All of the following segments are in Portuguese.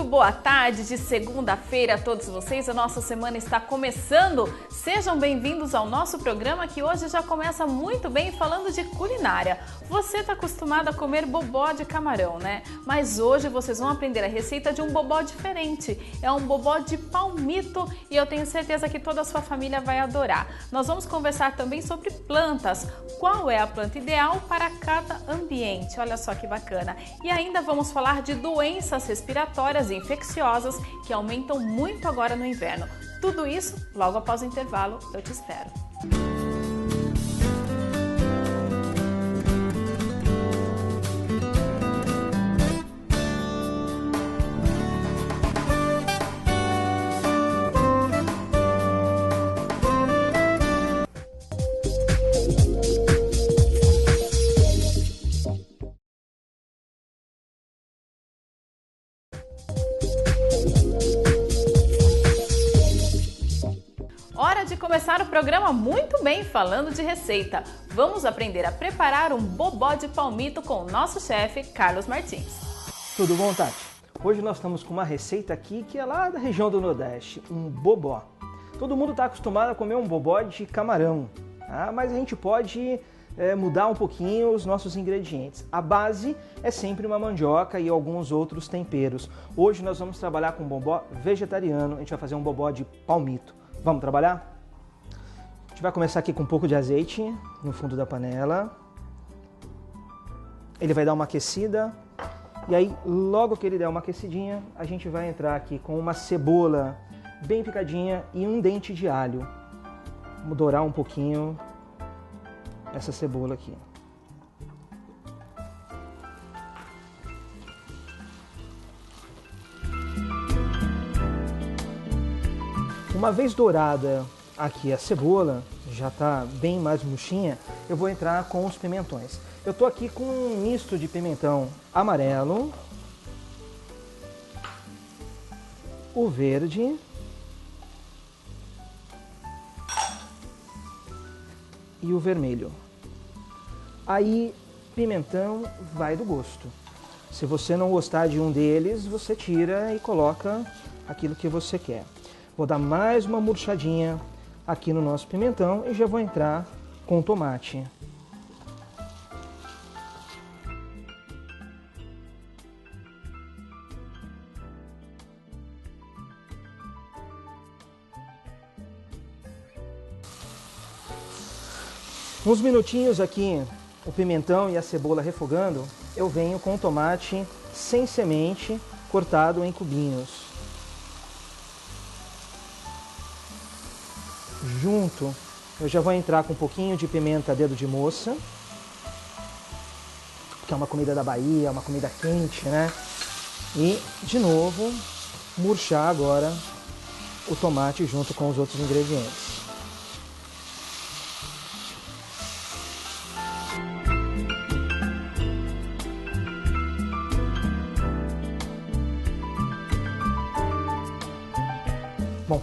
boa tarde de segunda-feira a todos vocês. A nossa semana está começando. Sejam bem-vindos ao nosso programa que hoje já começa muito bem falando de culinária. Você está acostumado a comer bobó de camarão, né? Mas hoje vocês vão aprender a receita de um bobó diferente. É um bobó de palmito e eu tenho certeza que toda a sua família vai adorar. Nós vamos conversar também sobre plantas. Qual é a planta ideal para cada ambiente? Olha só que bacana. E ainda vamos falar de doenças respiratórias e infecciosas que aumentam muito agora no inverno. Tudo isso logo após o intervalo. Eu te espero. Hora de começar o programa muito bem falando de receita. Vamos aprender a preparar um bobó de palmito com o nosso chefe, Carlos Martins. Tudo bom, Tati? Hoje nós estamos com uma receita aqui que é lá da região do Nordeste, um bobó. Todo mundo está acostumado a comer um bobó de camarão, tá? Mas a gente pode mudar um pouquinho os nossos ingredientes. A base é sempre uma mandioca e alguns outros temperos. Hoje nós vamos trabalhar com um bobó vegetariano, a gente vai fazer um bobó de palmito. Vamos trabalhar? A gente vai começar aqui com um pouco de azeite no fundo da panela. Ele vai dar uma aquecida. E aí, logo que ele der uma aquecidinha, a gente vai entrar aqui com uma cebola bem picadinha e um dente de alho. Vamos dourar um pouquinho essa cebola aqui. Uma vez dourada aqui a cebola, já está bem mais murchinha, eu vou entrar com os pimentões. Eu estou aqui com um misto de pimentão amarelo, o verde e o vermelho. Aí, pimentão vai do gosto. Se você não gostar de um deles, você tira e coloca aquilo que você quer. Vou dar mais uma murchadinha aqui no nosso pimentão e já vou entrar com o tomate. Uns minutinhos aqui, o pimentão e a cebola refogando, eu venho com o tomate sem semente, cortado em cubinhos. Junto, eu já vou entrar com um pouquinho de pimenta dedo de moça, que é uma comida da Bahia, uma comida quente, né? E, de novo, murchar agora o tomate junto com os outros ingredientes. Bom,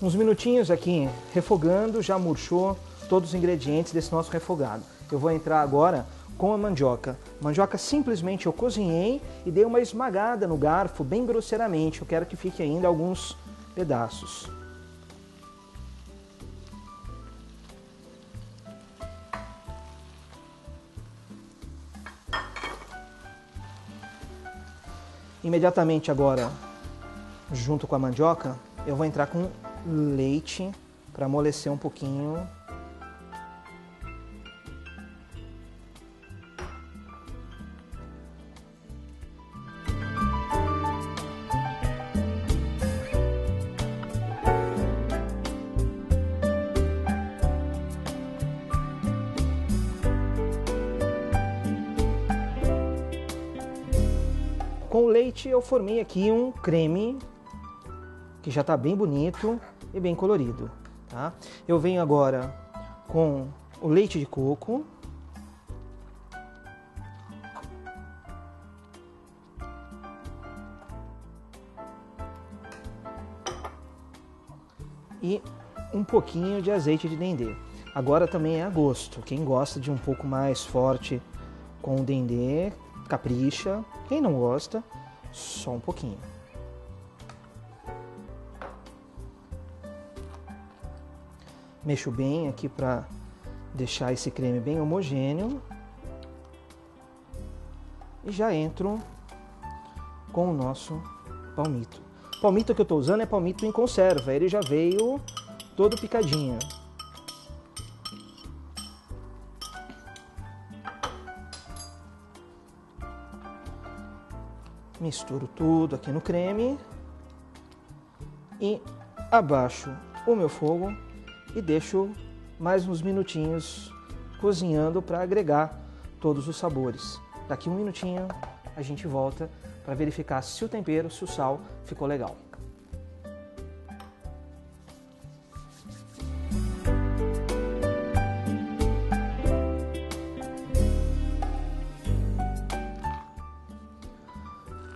uns minutinhos aqui refogando, já murchou todos os ingredientes desse nosso refogado. Eu vou entrar agora com a mandioca. Mandioca simplesmente eu cozinhei e dei uma esmagada no garfo bem grosseiramente. Eu quero que fique ainda alguns pedaços. Imediatamente agora, junto com a mandioca, eu vou entrar com leite para amolecer um pouquinho. Com o leite eu formei aqui um creme que já está bem bonito e bem colorido, tá? Eu venho agora com o leite de coco. E um pouquinho de azeite de dendê. Agora também é a gosto. Quem gosta de um pouco mais forte com o dendê, capricha. Quem não gosta, só um pouquinho. Mexo bem aqui para deixar esse creme bem homogêneo. E já entro com o nosso palmito. O palmito que eu estou usando é palmito em conserva, ele já veio todo picadinho. Misturo tudo aqui no creme e abaixo o meu fogo e deixo mais uns minutinhos cozinhando para agregar todos os sabores. Daqui um minutinho a gente volta para verificar se o tempero, se o sal ficou legal.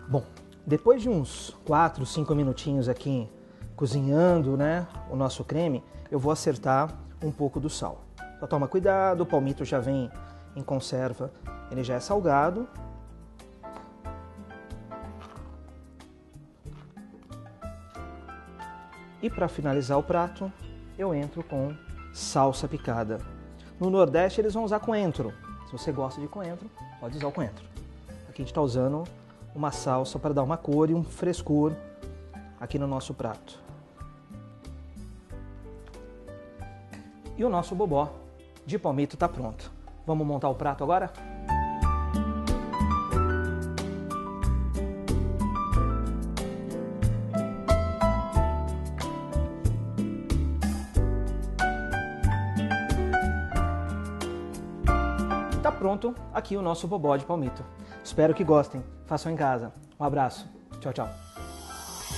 Bom, depois de uns 4, 5 minutinhos aqui cozinhando, né, o nosso creme, eu vou acertar um pouco do sal. Só toma cuidado, o palmito já vem em conserva, ele já é salgado. E para finalizar o prato, eu entro com salsa picada. No Nordeste eles vão usar coentro. Se você gosta de coentro, pode usar o coentro. Aqui a gente está usando uma salsa para dar uma cor e um frescor aqui no nosso prato. E o nosso bobó de palmito está pronto. Vamos montar o prato agora? Tá pronto aqui o nosso bobó de palmito. Espero que gostem. Façam em casa. Um abraço. Tchau, tchau.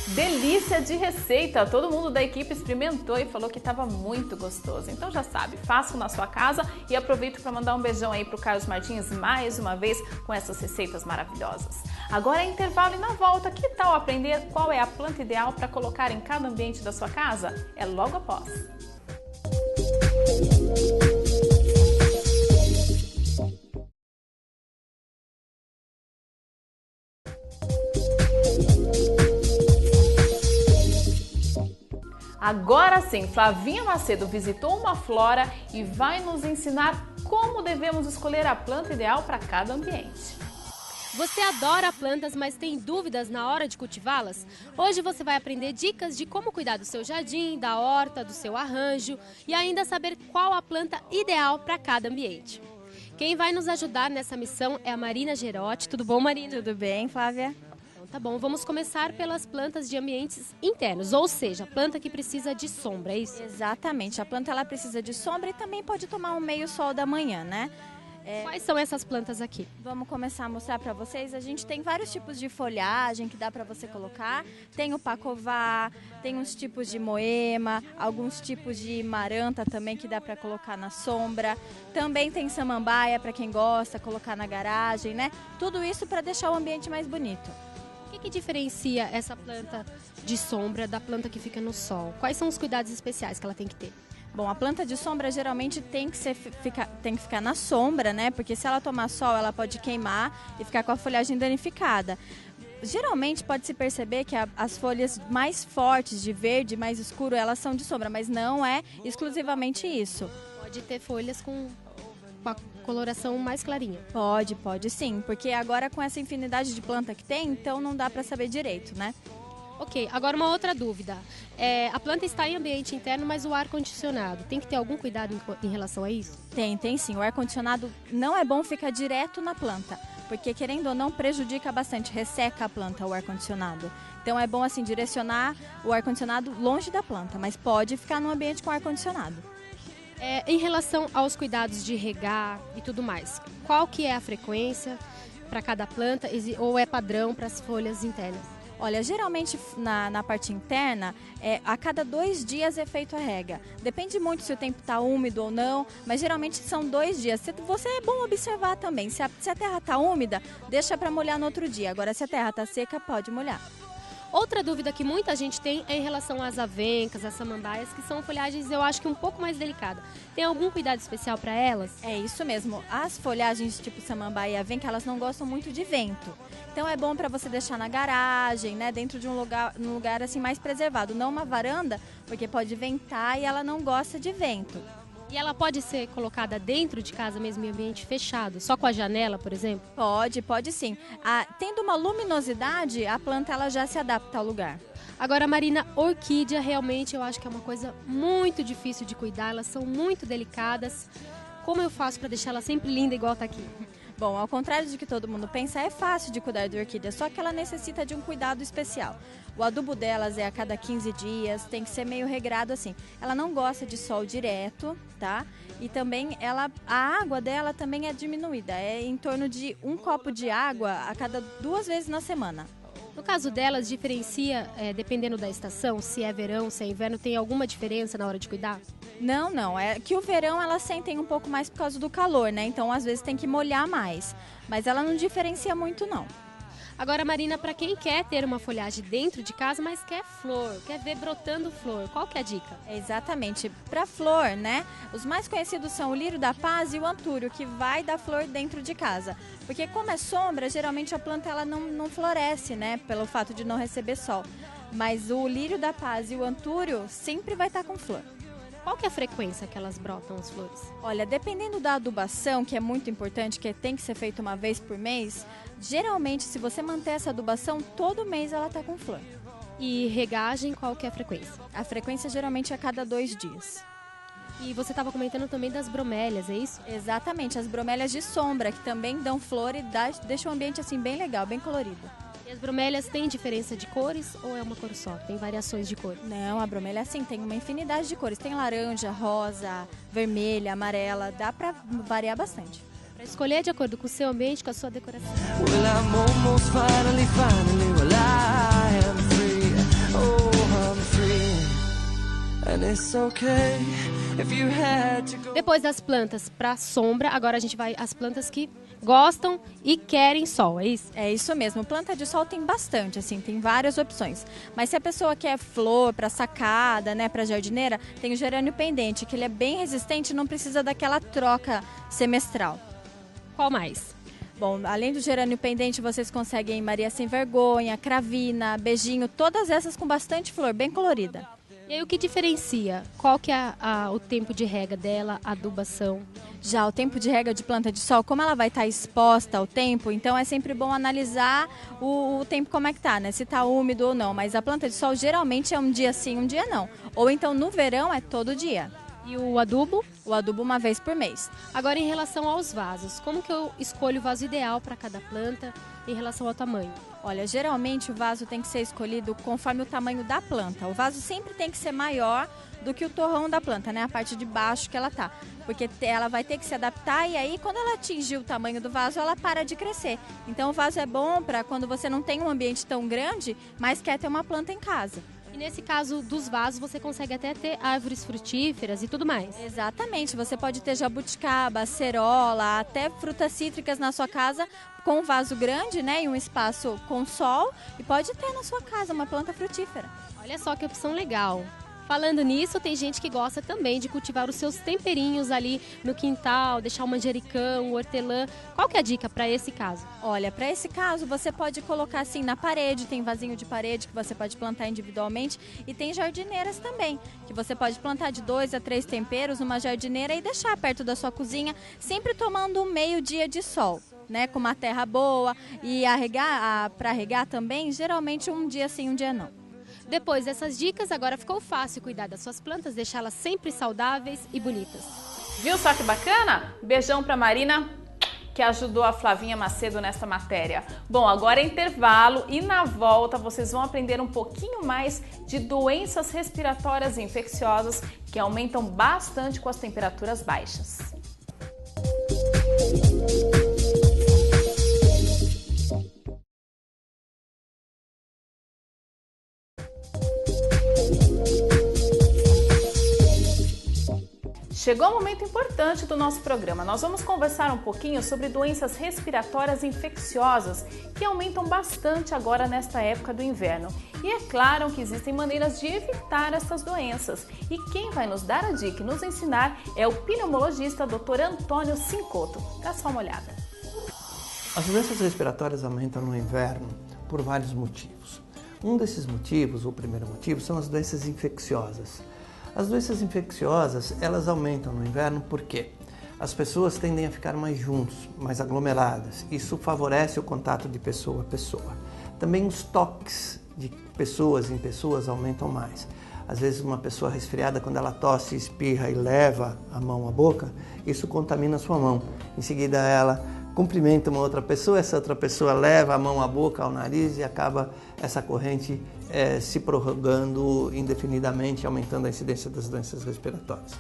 Delícia de receita! Todo mundo da equipe experimentou e falou que estava muito gostoso. Então já sabe, façam na sua casa e aproveito para mandar um beijão aí para o Carlos Martins mais uma vez com essas receitas maravilhosas. Agora é intervalo e na volta, que tal aprender qual é a planta ideal para colocar em cada ambiente da sua casa? É logo após. Agora sim, Flavinha Macedo visitou uma flora e vai nos ensinar como devemos escolher a planta ideal para cada ambiente. Você adora plantas, mas tem dúvidas na hora de cultivá-las? Hoje você vai aprender dicas de como cuidar do seu jardim, da horta, do seu arranjo e ainda saber qual a planta ideal para cada ambiente. Quem vai nos ajudar nessa missão é a Marina Gerotti. Tudo bom, Marina? Tudo bem, Flávia? Tá bom, vamos começar pelas plantas de ambientes internos, ou seja, a planta que precisa de sombra, é isso? Exatamente, a planta ela precisa de sombra e também pode tomar um meio sol da manhã, né? Quais são essas plantas aqui? Vamos começar a mostrar para vocês. A gente tem vários tipos de folhagem que dá para você colocar. Tem o pacová, tem uns tipos de moema, alguns tipos de maranta também que dá para colocar na sombra. Também tem samambaia para quem gosta, colocar na garagem, né? Tudo isso para deixar o ambiente mais bonito. O que diferencia essa planta de sombra da planta que fica no sol? Quais são os cuidados especiais que ela tem que ter? Bom, a planta de sombra geralmente tem que ficar na sombra, né? Porque se ela tomar sol, ela pode queimar e ficar com a folhagem danificada. Geralmente pode-se perceber que as folhas mais fortes, de verde, mais escuro, elas são de sombra, mas não é exclusivamente isso. Pode ter folhas com a coloração mais clarinha. Pode sim, porque agora com essa infinidade de planta que tem, então não dá para saber direito, né? Ok, agora uma outra dúvida. A planta está em ambiente interno, mas o ar-condicionado, tem que ter algum cuidado em relação a isso? Tem sim. O ar-condicionado não é bom ficar direto na planta, porque querendo ou não prejudica bastante, resseca a planta o ar-condicionado. Então é bom assim direcionar o ar-condicionado longe da planta, mas pode ficar num ambiente com ar-condicionado. Em relação aos cuidados de regar e tudo mais, qual que é a frequência para cada planta ou é padrão para as folhas internas? Olha, geralmente na parte interna, a cada 2 dias é feito a rega. Depende muito se o tempo está úmido ou não, mas geralmente são 2 dias. Você é bom observar também. Se a terra está úmida, deixa para molhar no outro dia. Agora, se a terra está seca, pode molhar. Outra dúvida que muita gente tem é em relação às avencas, às samambaias, que são folhagens, eu acho que um pouco mais delicadas. Tem algum cuidado especial para elas? É isso mesmo. As folhagens tipo samambaia e avenca, elas não gostam muito de vento. Então é bom para você deixar na garagem, né, dentro de um lugar assim mais preservado, não uma varanda, porque pode ventar e ela não gosta de vento. E ela pode ser colocada dentro de casa mesmo em ambiente fechado, só com a janela, por exemplo? Pode sim. Tendo uma luminosidade, a planta ela já se adapta ao lugar. Agora, Marina, orquídea realmente eu acho que é uma coisa muito difícil de cuidar, elas são muito delicadas. Como eu faço para deixar ela sempre linda igual tá aqui? Bom, ao contrário de que todo mundo pensa, é fácil de cuidar de orquídea, só que ela necessita de um cuidado especial. O adubo delas é a cada 15 dias, tem que ser meio regrado assim. Ela não gosta de sol direto, tá? E também a água dela também é diminuída, é em torno de 1 copo de água a cada 2 vezes na semana. No caso delas, diferencia, dependendo da estação, se é verão, se é inverno, tem alguma diferença na hora de cuidar? Não. É que o verão elas sentem um pouco mais por causa do calor, né? Então, às vezes, tem que molhar mais. Mas ela não diferencia muito, não. Agora, Marina, para quem quer ter uma folhagem dentro de casa, mas quer flor, quer ver brotando flor, qual que é a dica? Exatamente. Para flor, né? Os mais conhecidos são o lírio da paz e o antúrio, que vai dar flor dentro de casa. Porque como é sombra, geralmente a planta ela não floresce, né? Pelo fato de não receber sol. Mas o lírio da paz e o antúrio sempre vai estar com flor. Qual que é a frequência que elas brotam as flores? Olha, dependendo da adubação, que é muito importante, que tem que ser feita uma vez por mês, geralmente, se você manter essa adubação, todo mês ela está com flor. E regagem, qual que é a frequência? A frequência geralmente é a cada 2 dias. E você estava comentando também das bromélias, é isso? Exatamente, as bromélias de sombra, que também dão flor e deixam o ambiente assim bem legal, bem colorido. E as bromélias têm diferença de cores ou é uma cor só? Tem variações de cores? Não, a bromélia sim, tem uma infinidade de cores. Tem laranja, rosa, vermelha, amarela, dá pra variar bastante. Para escolher de acordo com o seu ambiente, com a sua decoração. Well, I'm almost finally, well, I am free. Oh, I'm free. And it's okay if you had to go. Depois das plantas para sombra, agora a gente vai às plantas que gostam e querem sol, é isso? É isso mesmo. Planta de sol tem bastante, assim, tem várias opções. Mas se a pessoa quer flor para sacada, né, para jardineira, tem o gerânio pendente, que ele é bem resistente e não precisa daquela troca semestral. Qual mais? Bom, além do gerânio pendente, vocês conseguem Maria Sem Vergonha, Cravina, Beijinho, todas essas com bastante flor, bem colorida. E aí o que diferencia? Qual que é o tempo de rega dela, a adubação? Já o tempo de rega de planta de sol, como ela vai estar exposta ao tempo, então é sempre bom analisar o tempo como é que tá, né? Se tá úmido ou não. Mas a planta de sol geralmente é um dia sim, um dia não. Ou então no verão é todo dia. E o adubo? O adubo uma vez por mês. Agora em relação aos vasos, como que eu escolho o vaso ideal para cada planta em relação ao tamanho? Olha, geralmente o vaso tem que ser escolhido conforme o tamanho da planta. O vaso sempre tem que ser maior do que o torrão da planta, né? A parte de baixo que ela tá. Porque ela vai ter que se adaptar e aí quando ela atingir o tamanho do vaso, ela para de crescer. Então o vaso é bom para quando você não tem um ambiente tão grande, mas quer ter uma planta em casa. E nesse caso dos vasos, você consegue até ter árvores frutíferas e tudo mais. Exatamente, você pode ter jabuticaba, acerola, até frutas cítricas na sua casa com um vaso grande, né, e um espaço com sol, e pode ter na sua casa uma planta frutífera. Olha só que opção legal. Falando nisso, tem gente que gosta também de cultivar os seus temperinhos ali no quintal, deixar o manjericão, o hortelã. Qual que é a dica para esse caso? Olha, para esse caso você pode colocar assim na parede, tem vasinho de parede que você pode plantar individualmente e tem jardineiras também, que você pode plantar de 2 a 3 temperos numa jardineira e deixar perto da sua cozinha, sempre tomando um meio dia de sol, né, com uma terra boa e para regar também, geralmente um dia sim, um dia não. Depois dessas dicas, agora ficou fácil cuidar das suas plantas, deixá-las sempre saudáveis e bonitas. Viu só que bacana? Beijão pra Marina, que ajudou a Flavinha Macedo nessa matéria. Bom, agora é intervalo e na volta vocês vão aprender um pouquinho mais de doenças respiratórias infecciosas que aumentam bastante com as temperaturas baixas. Chegou um momento importante do nosso programa. Nós vamos conversar um pouquinho sobre doenças respiratórias infecciosas que aumentam bastante agora nesta época do inverno. E é claro que existem maneiras de evitar essas doenças. E quem vai nos dar a dica e nos ensinar é o pneumologista Dr. Antônio Cincoto. Dá só uma olhada. As doenças respiratórias aumentam no inverno por vários motivos. Um desses motivos, o primeiro motivo, são as doenças infecciosas. As doenças infecciosas, elas aumentam no inverno porque as pessoas tendem a ficar mais juntos, mais aglomeradas. Isso favorece o contato de pessoa a pessoa. Também os toques de pessoas em pessoas aumentam mais. Às vezes uma pessoa resfriada, quando ela tosse, espirra e leva a mão à boca, isso contamina a sua mão. Em seguida ela cumprimenta uma outra pessoa, essa outra pessoa leva a mão à boca, ao nariz e acaba essa corrente se prorrogando indefinidamente, aumentando a incidência das doenças respiratórias.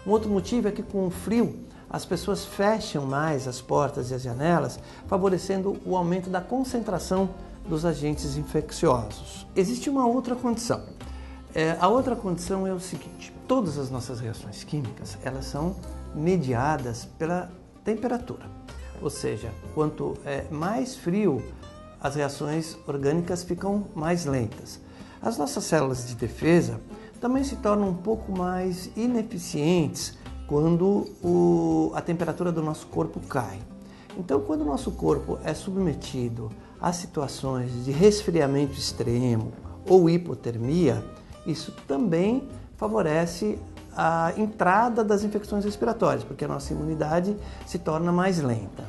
Um outro motivo é que com o frio as pessoas fecham mais as portas e as janelas, favorecendo o aumento da concentração dos agentes infecciosos. Existe uma outra condição. A outra condição é o seguinte: todas as nossas reações químicas, elas são mediadas pela temperatura. Ou seja, quanto mais frio, as reações orgânicas ficam mais lentas. As nossas células de defesa também se tornam um pouco mais ineficientes quando a temperatura do nosso corpo cai. Então, quando o nosso corpo é submetido a situações de resfriamento extremo ou hipotermia, isso também favorece a entrada das infecções respiratórias, porque a nossa imunidade se torna mais lenta.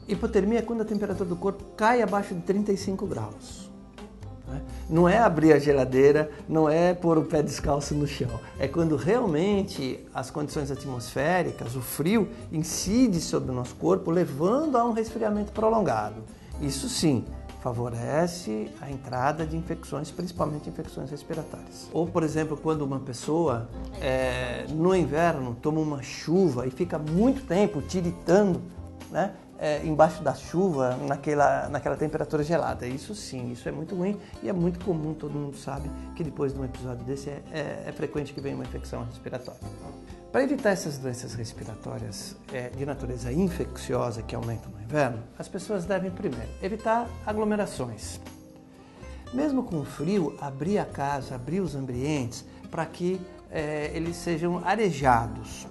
Hipotermia é quando a temperatura do corpo cai abaixo de 35 graus. Não é abrir a geladeira, não é pôr o pé descalço no chão. É quando realmente as condições atmosféricas, o frio, incide sobre o nosso corpo, levando a um resfriamento prolongado. Isso sim favorece a entrada de infecções, principalmente infecções respiratórias. Ou, por exemplo, quando uma pessoa no inverno toma uma chuva e fica muito tempo tiritando, né, embaixo da chuva, naquela temperatura gelada. Isso sim, isso é muito ruim e é muito comum, todo mundo sabe que depois de um episódio desse é frequente que venha uma infecção respiratória. Para evitar essas doenças respiratórias de natureza infecciosa que aumentam no inverno, as pessoas devem primeiro evitar aglomerações. Mesmo com o frio, abrir a casa, abrir os ambientes para que eles sejam arejados.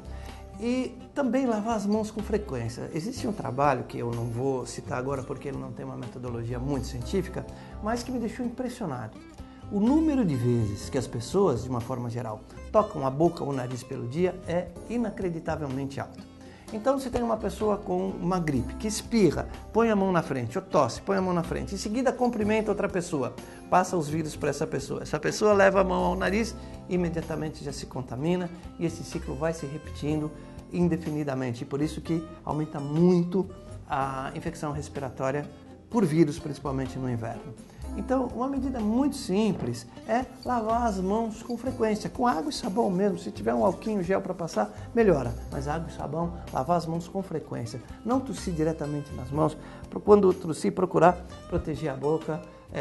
E também lavar as mãos com frequência. Existe um trabalho que eu não vou citar agora porque ele não tem uma metodologia muito científica, mas que me deixou impressionado. O número de vezes que as pessoas, de uma forma geral, tocam a boca ou o nariz pelo dia é inacreditavelmente alto. Então, se tem uma pessoa com uma gripe que espirra, põe a mão na frente, ou tosse, põe a mão na frente, em seguida cumprimenta outra pessoa, passa os vírus para essa pessoa leva a mão ao nariz, imediatamente já se contamina e esse ciclo vai se repetindo indefinidamente. E por isso que aumenta muito a infecção respiratória por vírus, principalmente no inverno. Então, uma medida muito simples é lavar as mãos com frequência, com água e sabão mesmo. Se tiver um alquinho gel para passar, melhora. Mas água e sabão, lavar as mãos com frequência. Não tossir diretamente nas mãos. Quando tossir, procurar proteger a boca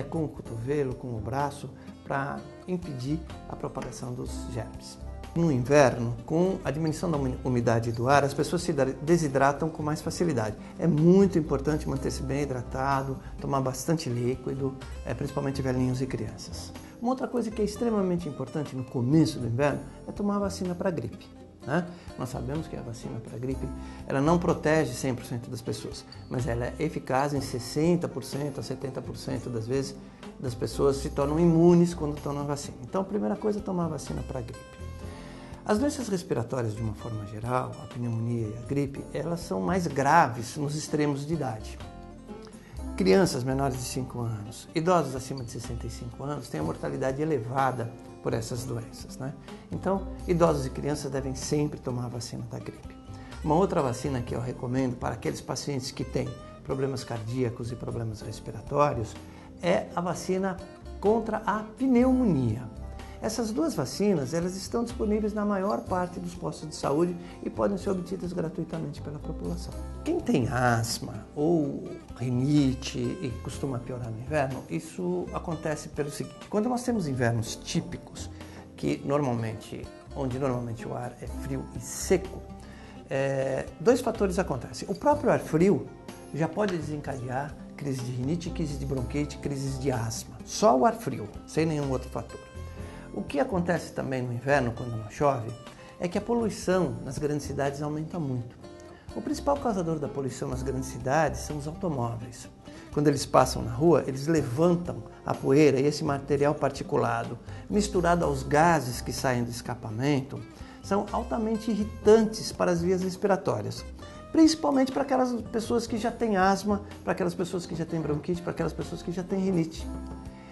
com o cotovelo, com o braço, para impedir a propagação dos germes. No inverno, com a diminuição da umidade do ar, as pessoas se desidratam com mais facilidade. É muito importante manter-se bem hidratado, tomar bastante líquido, principalmente velhinhos e crianças. Uma outra coisa que é extremamente importante no começo do inverno é tomar a vacina para a gripe. Né? Nós sabemos que a vacina para a gripe ela não protege 100% das pessoas, mas ela é eficaz em 60% a 70% das vezes das pessoas se tornam imunes quando tomam a vacina. Então, a primeira coisa é tomar a vacina para a gripe. As doenças respiratórias, de uma forma geral, a pneumonia e a gripe, elas são mais graves nos extremos de idade. Crianças menores de 5 anos, idosos acima de 65 anos têm a mortalidade elevada por essas doenças, né? Então, idosos e crianças devem sempre tomar a vacina da gripe. Uma outra vacina que eu recomendo para aqueles pacientes que têm problemas cardíacos e problemas respiratórios é a vacina contra a pneumonia. Essas duas vacinas, elas estão disponíveis na maior parte dos postos de saúde e podem ser obtidas gratuitamente pela população. Quem tem asma ou rinite e costuma piorar no inverno, isso acontece pelo seguinte: quando nós temos invernos típicos, que normalmente onde normalmente o ar é frio e seco, dois fatores acontecem. O próprio ar frio já pode desencadear crise de rinite, crise de bronquite, crises de asma. Só o ar frio, sem nenhum outro fator. O que acontece também no inverno, quando não chove, é que a poluição nas grandes cidades aumenta muito. O principal causador da poluição nas grandes cidades são os automóveis. Quando eles passam na rua, eles levantam a poeira e esse material particulado, misturado aos gases que saem do escapamento, são altamente irritantes para as vias respiratórias. Principalmente para aquelas pessoas que já têm asma, para aquelas pessoas que já têm bronquite, para aquelas pessoas que já têm rinite.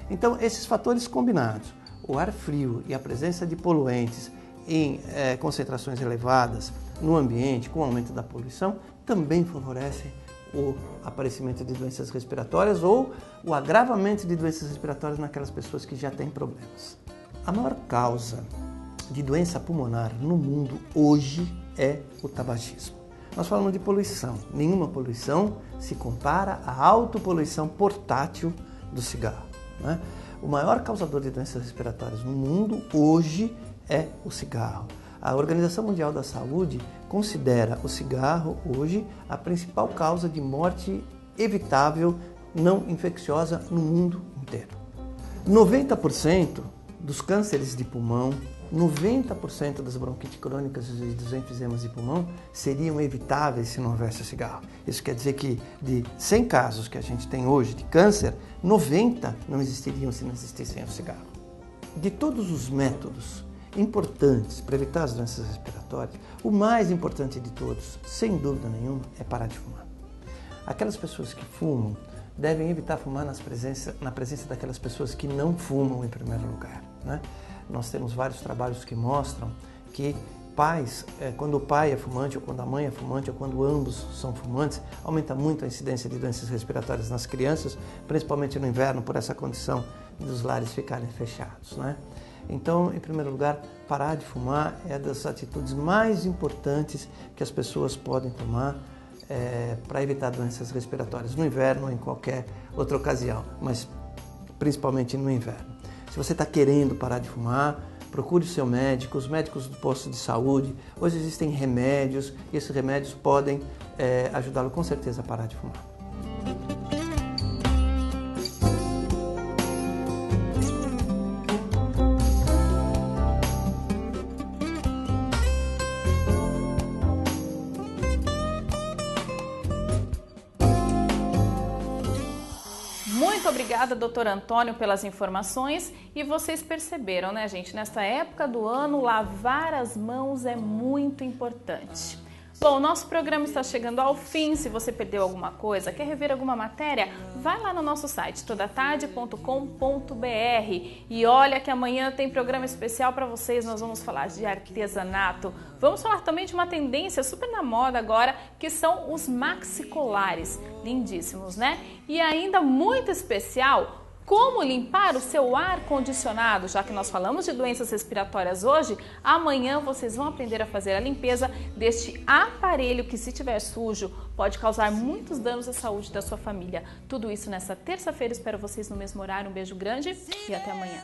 Então, esses fatores combinados, o ar frio e a presença de poluentes em concentrações elevadas no ambiente, com o aumento da poluição, também favorecem o aparecimento de doenças respiratórias ou o agravamento de doenças respiratórias naquelas pessoas que já têm problemas. A maior causa de doença pulmonar no mundo hoje é o tabagismo. Nós falamos de poluição. Nenhuma poluição se compara à autopoluição portátil do cigarro, né? O maior causador de doenças respiratórias no mundo hoje é o cigarro. A Organização Mundial da Saúde considera o cigarro hoje a principal causa de morte evitável não infecciosa no mundo inteiro. 90% dos cânceres de pulmão, 90% das bronquites crônicas e dos enfisemas de pulmão seriam evitáveis se não houvesse o cigarro. Isso quer dizer que de 100 casos que a gente tem hoje de câncer, 90 não existiriam se não existissem o cigarro. De todos os métodos importantes para evitar as doenças respiratórias, o mais importante de todos, sem dúvida nenhuma, é parar de fumar. Aquelas pessoas que fumam devem evitar fumar na presença daquelas pessoas que não fumam em primeiro lugar, né? Nós temos vários trabalhos que mostram que pais, quando o pai é fumante, ou quando a mãe é fumante, ou quando ambos são fumantes, aumenta muito a incidência de doenças respiratórias nas crianças, principalmente no inverno, por essa condição dos lares ficarem fechados, né? Então, em primeiro lugar, parar de fumar é das atitudes mais importantes que as pessoas podem tomar para evitar doenças respiratórias no inverno ou em qualquer outra ocasião, mas principalmente no inverno. Se você está querendo parar de fumar, procure o seu médico, os médicos do posto de saúde. Hoje existem remédios e esses remédios podem ajudá-lo com certeza a parar de fumar. Muito obrigada, doutor Antônio, pelas informações. E vocês perceberam, né, gente? Nesta época do ano, lavar as mãos é muito importante. Bom, o nosso programa está chegando ao fim. Se você perdeu alguma coisa, quer rever alguma matéria, vai lá no nosso site, todatarde.com.br. E olha que amanhã tem programa especial para vocês. Nós vamos falar de artesanato. Vamos falar também de uma tendência super na moda agora, que são os maxicolares. Lindíssimos, né? E ainda muito especial, como limpar o seu ar-condicionado. Já que nós falamos de doenças respiratórias hoje, amanhã vocês vão aprender a fazer a limpeza deste aparelho que, se estiver sujo, pode causar muitos danos à saúde da sua família. Tudo isso nessa terça-feira. Espero vocês no mesmo horário. Um beijo grande e até amanhã.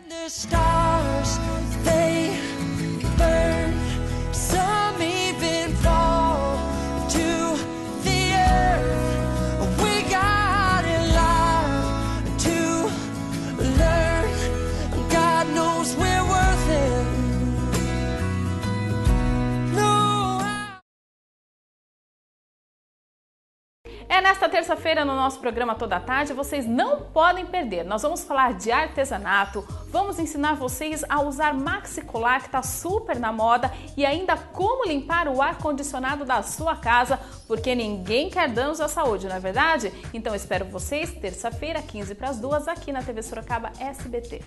Nesta terça-feira, no nosso programa Toda Tarde, vocês não podem perder. Nós vamos falar de artesanato, vamos ensinar vocês a usar maxicolar, que está super na moda, e ainda como limpar o ar-condicionado da sua casa, porque ninguém quer danos à saúde, não é verdade? Então, espero vocês terça-feira, 1:45, aqui na TV Sorocaba SBT.